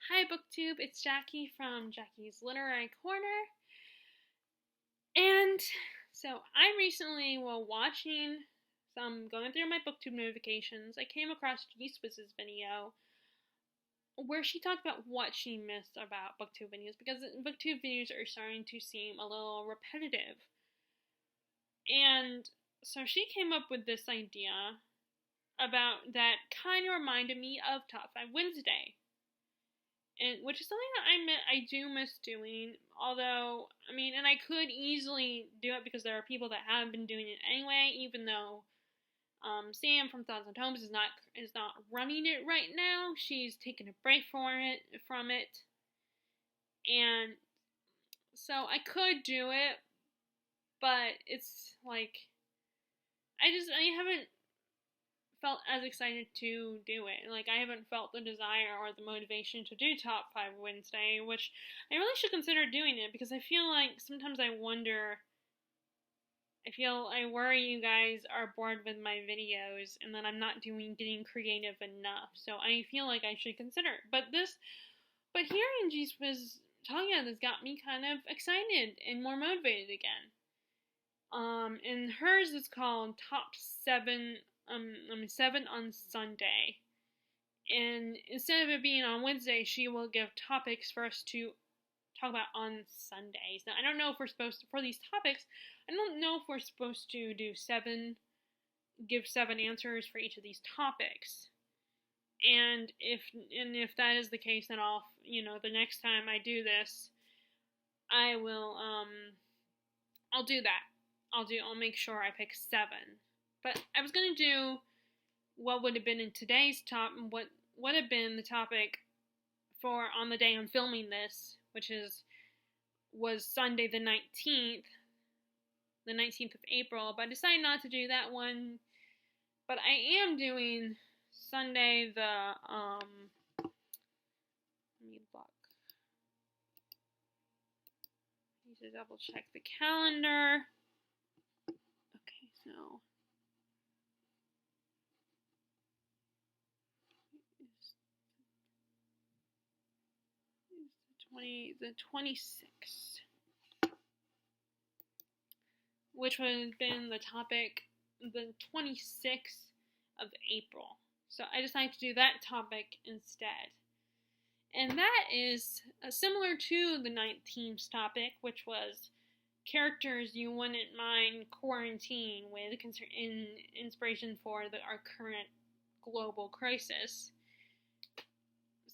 Hi BookTube, it's Jackie from Jackie's Literary Corner. And so I recently, while going through my BookTube notifications, I came across G Swizz's video where she talked about what she missed about BookTube videos, because BookTube videos are starting to seem a little repetitive. And so she came up with this idea about that kind of reminded me of Top 5 Wednesday. And which is something that I do miss doing, although, and I could easily do it because there are people that have been doing it anyway, even though Sam from Thoughts on Homes is not running it right now. She's taking a break from it, and so I could do it, but it's like I haven't felt as excited to do it. Like, I haven't felt the desire or the motivation to do Top 5 Wednesday, which I really should consider doing it, because I feel like sometimes I worry you guys are bored with my videos and that I'm not getting creative enough. So I feel like I should consider it. But hearing G Swizz talking about this got me kind of excited and more motivated again. And hers is called Top 7 on Sunday. And instead of it being on Wednesday, she will give topics for us to talk about on Sundays. Now, I don't know if we're supposed to, for these topics, I don't know if we're supposed to give 7 answers for each of these topics. And if that is the case, then the next time I do this, I will, I'll do that. I'll make sure I pick 7. But I was going to do what would have been in today's what would have been the topic for on the day I'm filming this, which was Sunday the 19th of April, but I decided not to do that one. But I am doing Sunday the, let me look. I need to double check the calendar. Okay, so the 26th, which would have been the topic the 26th of April. So I decided to do that topic instead. And that is similar to the 19th topic, which was characters you wouldn't mind quarantining with in inspiration for our current global crisis.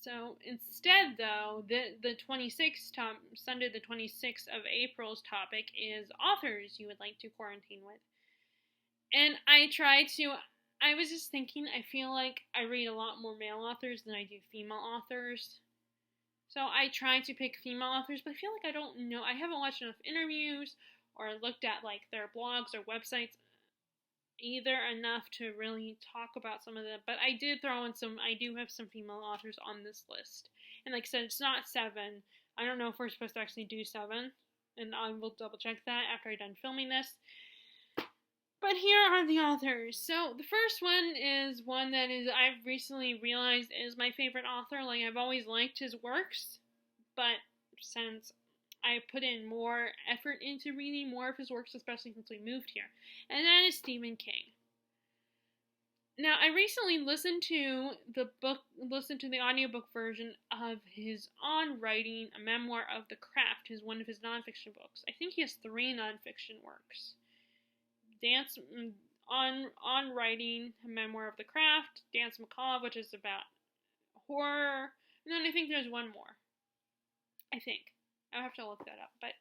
So instead, though, the 26th Sunday the 26th of April's topic is authors you would like to quarantine with. And I was just thinking, I feel like I read a lot more male authors than I do female authors. So I try to pick female authors, but I feel like I haven't watched enough interviews or looked at like their blogs or websites either enough to really talk about some of them. But I do have some female authors on this list. And like I said, it's not 7. I don't know if we're supposed to actually do 7, and I will double check that after I'm done filming this. But here are the authors. So the first one is one that I've recently realized is my favorite author. Like, I've always liked his works, but since I put in more effort into reading more of his works, especially since we moved here, and that is Stephen King. Now, I recently listened to the audiobook version of his On Writing, a Memoir of the Craft, one of his nonfiction books. I think he has 3 nonfiction works. On Writing, a Memoir of the Craft, Dance Macabre, which is about horror, and then I think there's one more. I think. I'll have to look that up, but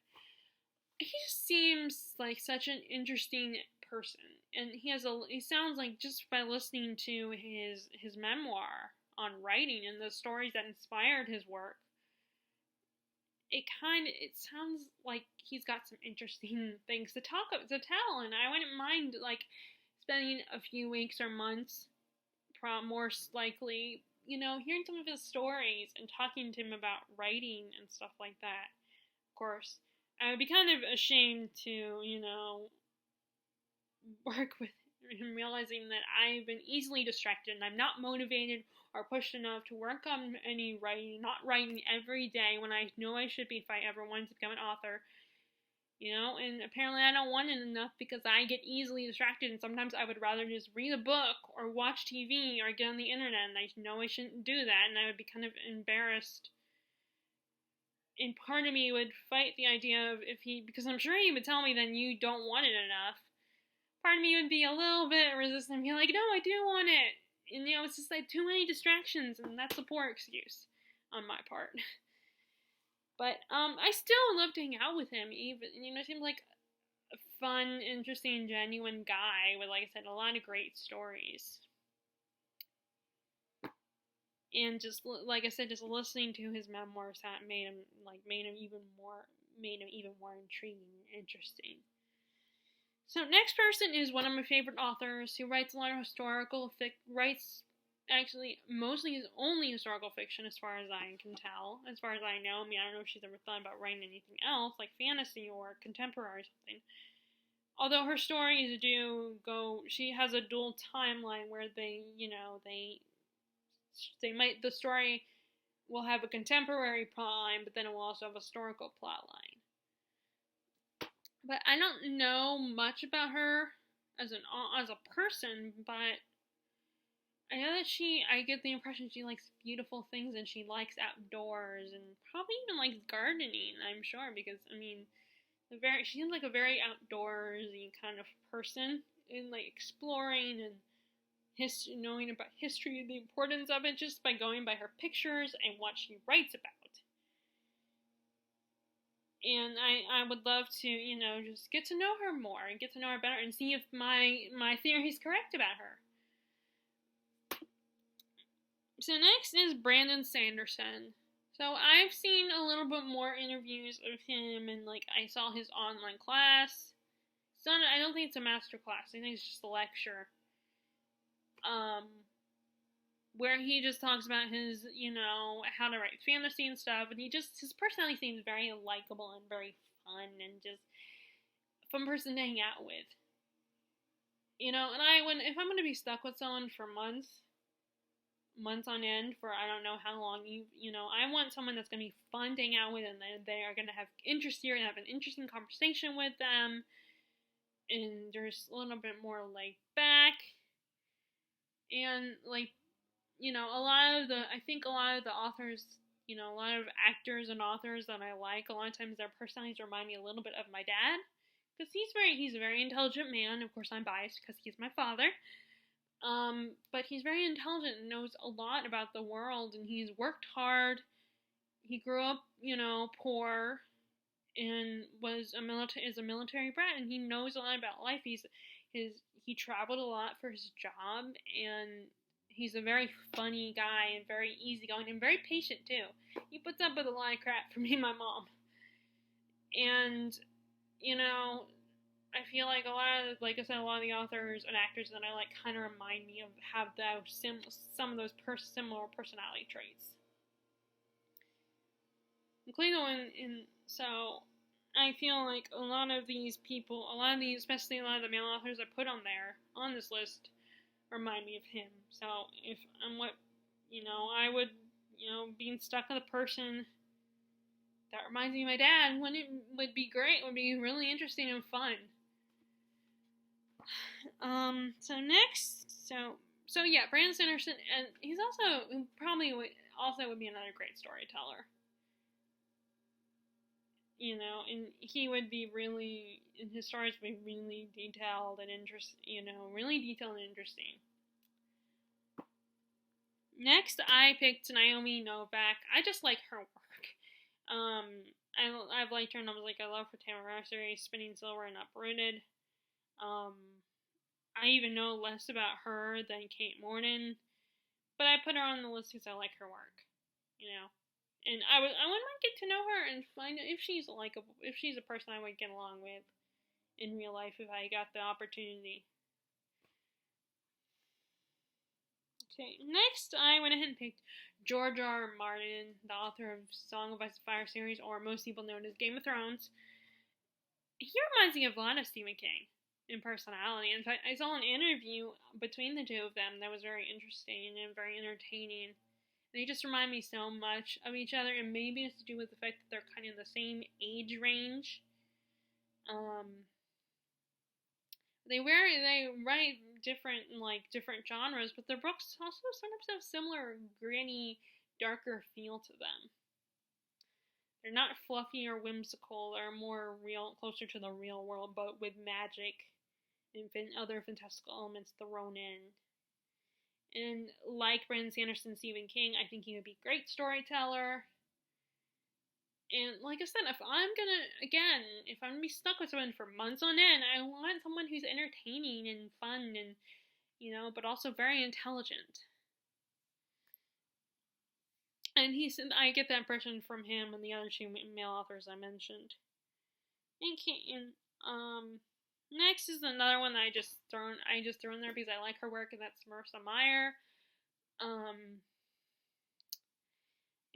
he just seems like such an interesting person, and he sounds like, just by listening to his memoir on writing and the stories that inspired his work, it sounds like he's got some interesting things to tell, and I wouldn't mind like spending a few weeks or months, more likely, hearing some of his stories and talking to him about writing and stuff like that. Of course, I would be kind of ashamed to, work with him, realizing that I've been easily distracted and I'm not motivated or pushed enough to work on any writing, not writing every day when I know I should be if I ever wanted to become an author. And apparently I don't want it enough because I get easily distracted, and sometimes I would rather just read a book or watch TV or get on the internet, and I know I shouldn't do that, and I would be kind of embarrassed. And part of me would fight the idea of because I'm sure he would tell me then you don't want it enough. Part of me would be a little bit resistant and be like, no, I do want it. And, it's just like too many distractions, and that's a poor excuse on my part. But, I still love to hang out with him, even, seems like a fun, interesting, genuine guy with, like I said, a lot of great stories. And just, like I said, just listening to his memoirs that made him even more intriguing and interesting. So next person is one of my favorite authors who writes a lot of writes actually mostly his only historical fiction as far as I can tell. As far as I know, I don't know if she's ever thought about writing anything else like fantasy or contemporary or something. Although her stories she has a dual timeline where the story will have a contemporary plotline, but then it will also have a historical plotline. But I don't know much about her as a person, but I know that I get the impression she likes beautiful things and she likes outdoors and probably even likes gardening, I'm sure, because, she seems like a very outdoorsy kind of person and like exploring and knowing about history and the importance of it just by going by her pictures and what she writes about. And I would love to, just get to know her more and get to know her better and see if my theory is correct about her. So next is Brandon Sanderson. So I've seen a little bit more interviews of him, and I saw his online class. I don't think it's a master class. I think it's just a lecture. Where he just talks about his, how to write fantasy and stuff, and his personality seems very likable and very fun and just a fun person to hang out with. And if I'm going to be stuck with someone for months on end for I don't know how long, I want someone that's going to be fun to hang out with, and they are going to have interest here and have an interesting conversation with them, and there's a little bit more laid back, and I think a lot of the authors, a lot of actors and authors that I like, a lot of times their personalities remind me a little bit of my dad, because he's a very intelligent man. Of course, I'm biased because he's my father. But he's very intelligent and knows a lot about the world, and he's worked hard. He grew up, poor, and is a military brat, and he knows a lot about life. He traveled a lot for his job, and he's a very funny guy and very easygoing and very patient too. He puts up with a lot of crap from me and my mom. And, I feel like a lot of the authors and actors that I like kind of remind me of some of those similar personality traits. Including the one so I feel like a lot of these people, especially a lot of the male authors I put on this list, remind me of him. So if I'm I would, being stuck with a person that reminds me of my dad would be great. Would be really interesting and fun. So next, yeah, Brandon Sanderson, and he's probably would be another great storyteller. And he would be his stories would be really detailed and really detailed and interesting. Next, I picked Naomi Novak. I just like her work. I've liked her novels. I love her Tamara series, Spinning Silver and Uprooted. I even know less about her than Kate Morden, but I put her on the list because I like her work, And I want to get to know her and find out if she's likable, if she's a person I would get along with in real life if I got the opportunity. Okay, next I went ahead and picked George R. R. Martin, the author of Song of Ice and Fire series, or most people know it as Game of Thrones. He reminds me a lot of Stephen King. in personality. In fact, I saw an interview between the two of them that was very interesting and very entertaining. They just remind me so much of each other, and maybe it's to do with the fact that they're kind of the same age range. They write different genres, but their books also sometimes have similar gritty, darker feel to them. They're not fluffy or whimsical. They're more real, closer to the real world, but with magic and other fantastical elements thrown in. And like Brandon Sanderson, Stephen King, I think he would be a great storyteller. And like I said, if I'm gonna be stuck with someone for months on end, I want someone who's entertaining and fun and, but also very intelligent. And I get that impression from him and the other two male authors I mentioned. Next is another one that I just throw in there because I like her work, and that's Marissa Meyer.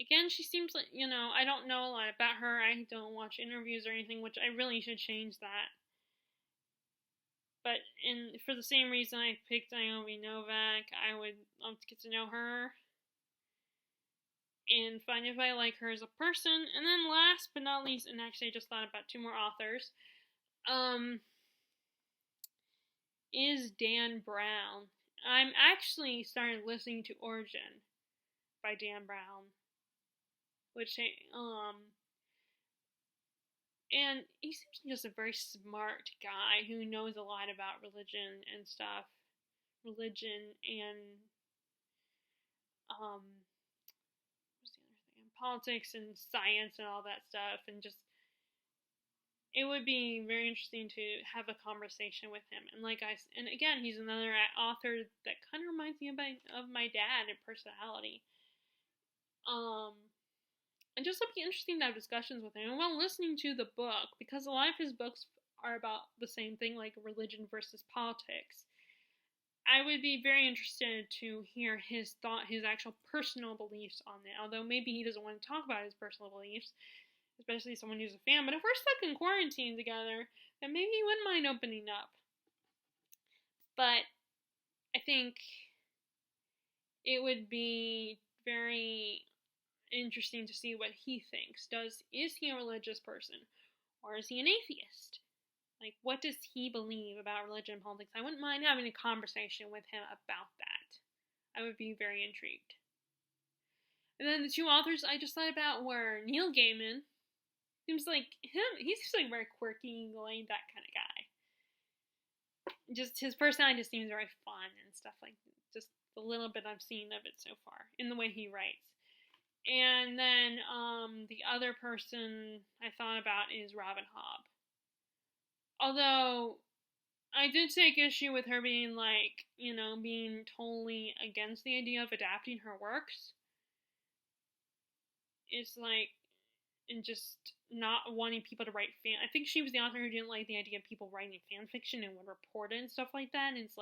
Again, she seems like, I don't know a lot about her. I don't watch interviews or anything, which I really should change that. But for the same reason I picked Naomi Novik, I would love to get to know her and find if I like her as a person. And then last but not least, and actually I just thought about two more authors, is Dan Brown. I'm actually started listening to Origin by Dan Brown, which and he seems like just a very smart guy who knows a lot about religion and stuff. Religion and what's the other thing? Politics and science and all that stuff, and just it would be very interesting to have a conversation with him. And again, he's another author that kind of reminds me of my dad in personality. And just it'd be interesting to have discussions with him. And while listening to the book, because a lot of his books are about the same thing, like religion versus politics, I would be very interested to hear his actual personal beliefs on it. Although maybe he doesn't want to talk about his personal beliefs, especially someone who's a fan. But if we're stuck in quarantine together, then maybe he wouldn't mind opening up. But I think it would be very interesting to see what he thinks. Is he a religious person, or is he an atheist? Like, what does he believe about religion and politics? I wouldn't mind having a conversation with him about that. I would be very intrigued. And then the two authors I just thought about were Neil Gaiman. Seems like him. He seems like a very quirky, laid that kind of guy. Just his personality just seems very fun and stuff like that. Just the little bit I've seen of it so far in the way he writes. And then the other person I thought about is Robin Hobb. Although I did take issue with her being being totally against the idea of adapting her works. It's and just not wanting people to write I think she was the author who didn't like the idea of people writing fan fiction and would report it and stuff like that. And it's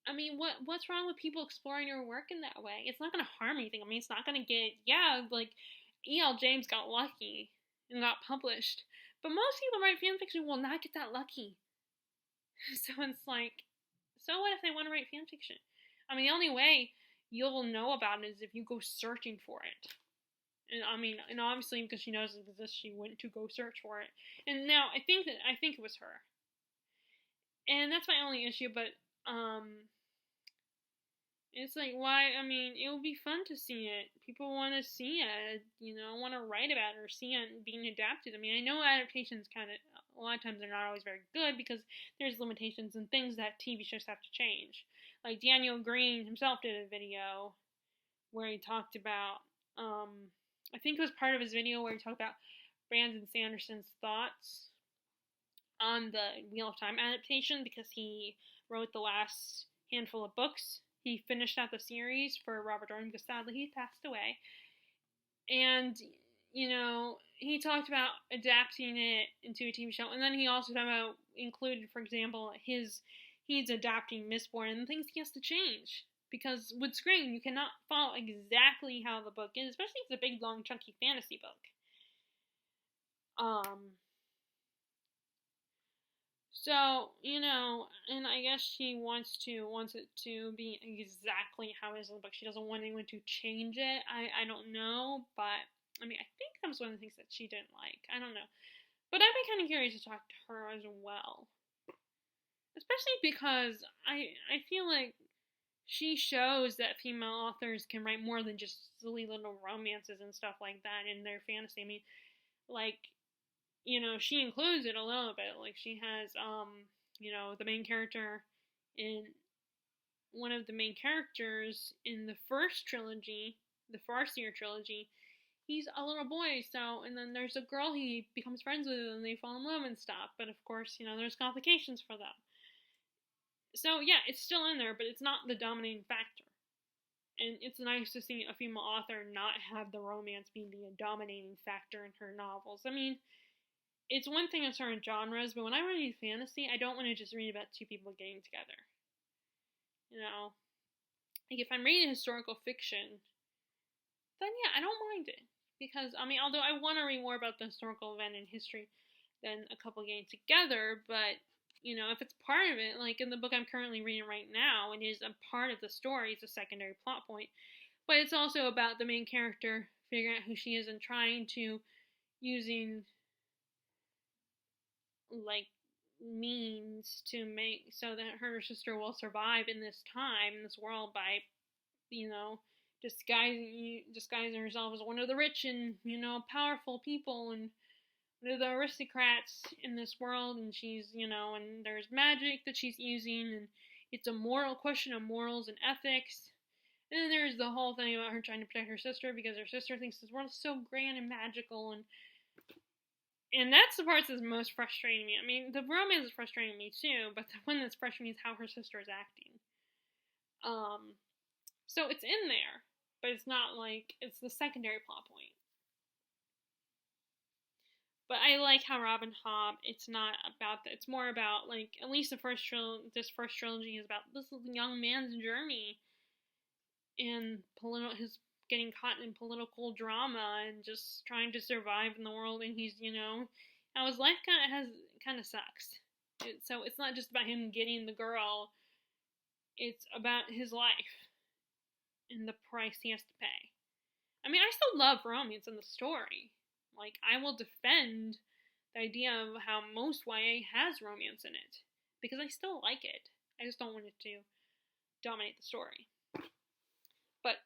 I mean, what's wrong with people exploring your work in that way? It's not going to harm anything. I mean, it's not going to get, E.L. James got lucky and got published. But most people who write fanfiction will not get that lucky. So it's so what if they want to write fanfiction? I mean, the only way you'll know about it is if you go searching for it. And obviously because she knows it exists, she went to go search for it. And now I think it was her. And that's my only issue, but it's why, I mean, it would be fun to see it. People want to see it, want to write about it or see it being adapted. I mean, I know adaptations a lot of times they're not always very good because there's limitations and things that TV shows have to change. Like Daniel Green himself did a video where he talked about, I think it was part of his video where he talked about Brandon Sanderson's thoughts on the Wheel of Time adaptation because he wrote the last handful of books. He finished out the series for Robert Jordan because sadly he passed away. And, he talked about adapting it into a TV show. And then he also talked about included, for example, he's adapting Mistborn and things he has to change. Because with Scream, you cannot follow exactly how the book is, especially if it's a big, long, chunky fantasy book. So, and I guess she wants it to be exactly how it is in the book. She doesn't want anyone to change it. I don't know, but I mean, I think that was one of the things that she didn't like. I don't know. But I'd be kind of curious to talk to her as well. Especially because I feel like she shows that female authors can write more than just silly little romances and stuff like that in their fantasy. I mean, like, she includes it a little bit. Like, she has, the main character in one of the main characters in the first trilogy, the Farseer trilogy. He's a little boy, so, and then there's a girl he becomes friends with, and they fall in love and stuff. But of course, there's complications for them. So yeah, it's still in there, but it's not the dominating factor. And it's nice to see a female author not have the romance being the dominating factor in her novels. I mean, it's one thing in certain genres, but when I read fantasy, I don't want to just read about two people getting together. Like if I'm reading historical fiction, then yeah, I don't mind it. Because, I mean, although I want to read more about the historical event in history than a couple getting together, but if it's part of it, like in the book I'm currently reading right now, it is a part of the story, it's a secondary plot point. But it's also about the main character figuring out who she is and trying to, using, like, means to make so that her sister will survive in this time, in this world, by, disguising herself as one of the rich and, powerful people and the aristocrats in this world, and she's, and there's magic that she's using, and it's a moral question of morals and ethics. And then there's the whole thing about her trying to protect her sister because her sister thinks this world is so grand and magical, and that's the part that's most frustrating me. I mean, the romance is frustrating me too, but the one that's frustrating me is how her sister is acting. So it's in there, but it's not like, it's the secondary plot point. But I like how Robin Hobb, it's not about that. It's more about, like, at least this first trilogy is about this young man's journey and his getting caught in political drama and just trying to survive in the world. And he's, how his life kind of sucks. So it's not just about him getting the girl. It's about his life and the price he has to pay. I mean, I still love romance in the story. Like, I will defend the idea of how most YA has romance in it, because I still like it. I just don't want it to dominate the story. But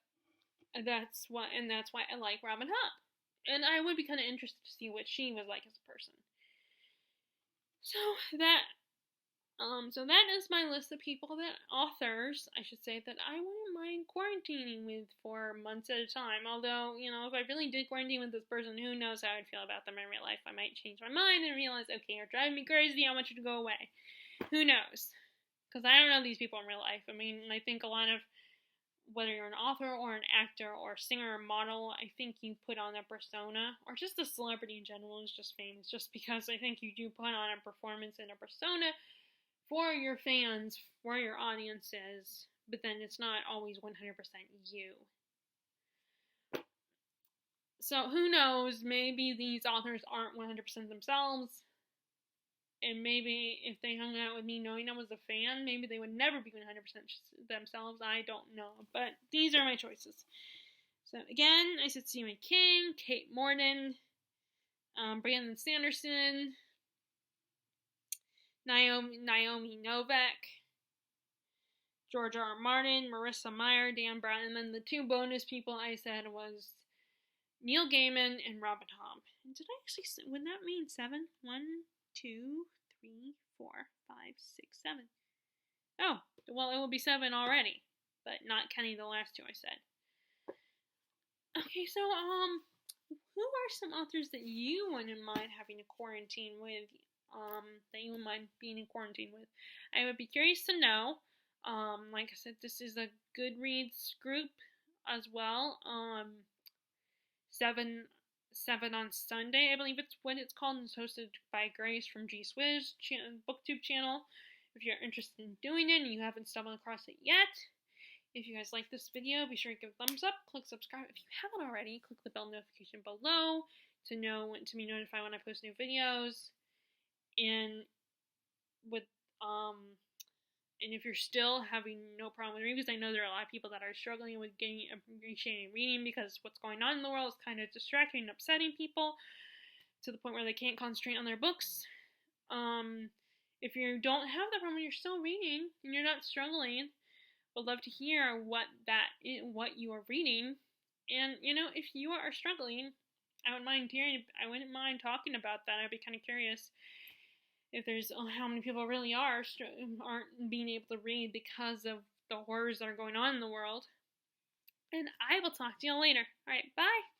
that's why I like Robin Hobb. And I would be kind of interested to see what she was like as a person. So that is my list of authors, I should say, that I wouldn't mind quarantining with for months at a time. Although, if I really did quarantine with this person, who knows how I'd feel about them in real life. I might change my mind and realize, okay, you're driving me crazy, I want you to go away. Who knows? Because I don't know these people in real life. I mean, I think a lot of, whether you're an author or an actor or singer or model, I think you put on a persona, or just a celebrity in general is just famous, just because I think you do put on a performance and a persona for your fans, for your audiences, but then it's not always 100% you. So who knows, maybe these authors aren't 100% themselves, and maybe if they hung out with me knowing I was a fan, maybe they would never be 100% themselves. I don't know, but these are my choices. So again, I said Stephen King, Kate Morden, Brandon Sanderson, Naomi Novik, George R. Martin, Marissa Meyer, Dan Brown, and then the two bonus people I said was Neil Gaiman and Robin Hobb. And did I actually, would that mean 7? 1, 2, 3, 4, 5, 6, 7. Oh, well, it will be 7 already, but not counting the last two I said. Okay, so, who are some authors that you wouldn't mind having a quarantine with? That you might be in quarantine with. I would be curious to know. Like I said, this is a Goodreads group as well. 7 on Sunday, I believe it's what it's called, and it's hosted by Grace from G Swizz booktube channel. If you're interested in doing it and you haven't stumbled across it yet, if you guys like this video, be sure to give a thumbs up, click subscribe. If you haven't already, click the bell notification below to be notified when I post new videos. And with and if you're still having no problem with reading, because I know there are a lot of people that are struggling with getting appreciating reading because what's going on in the world is kind of distracting and upsetting people to the point where they can't concentrate on their books. If you don't have that problem, you're still reading and you're not struggling, would love to hear what you are reading. And if you are struggling, I wouldn't mind talking about that. I'd be kind of curious if there's how many people really aren't being able to read because of the horrors that are going on in the world. And I will talk to you later. All right, bye.